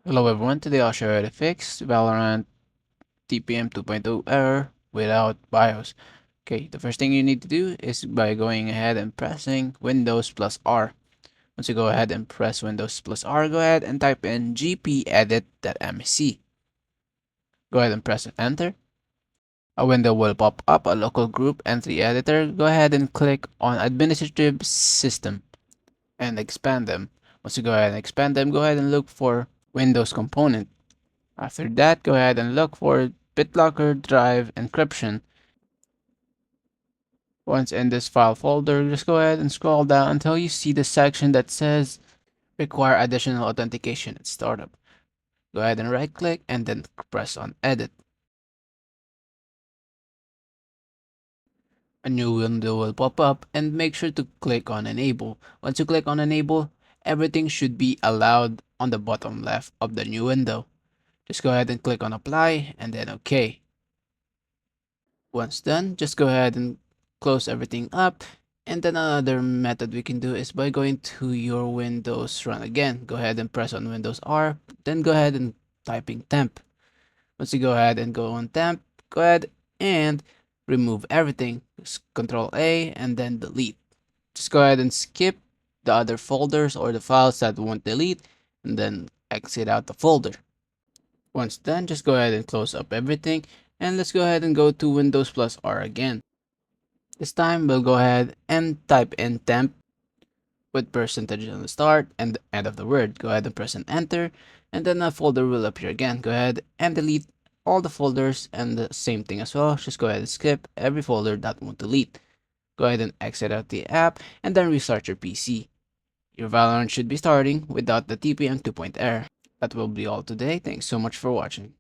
Hello everyone, today I'll show you how to fix Valorant TPM 2.0 error without BIOS. Okay, the first thing you need to do is by going ahead and pressing Windows plus R. Once you go ahead and press Windows plus R, go ahead and type in gpedit.msc. Go ahead and press enter. A window will pop up, a local group entry editor. Go ahead and click on Administrative System and expand them. Once you go ahead and expand them, go ahead and look for Windows component. After that, go ahead and look for BitLocker Drive Encryption. Once in this file folder, just go ahead and scroll down until you see the section that says Require Additional Authentication at Startup. Go ahead and right click and then press on Edit. A new window will pop up and make sure to click on Enable. Once you click on Enable, everything should be allowed on the bottom left of the new window. Just go ahead and click on Apply and then OK. Once done, just go ahead and close everything up. And then another method we can do is by going to your Windows run again. Go ahead and press on Windows R, then go ahead and typing temp. Once you go ahead and go on temp, go ahead and remove everything. Just Control A and then delete. Just go ahead and skip the other folders or the files that won't delete and then exit out the folder. Once done, just go ahead and close up everything and let's go ahead and go to Windows plus R again. This time we'll go ahead and type in temp with percentage on the start and the end of the word. Go ahead and press and enter and then a folder will appear again. Go ahead and delete all the folders and the same thing as well. Just go ahead and skip every folder that won't delete. Go ahead and exit out the app and then restart your PC. Your Valorant should be starting without the TPM 2.0 error. That will be all today. Thanks so much for watching.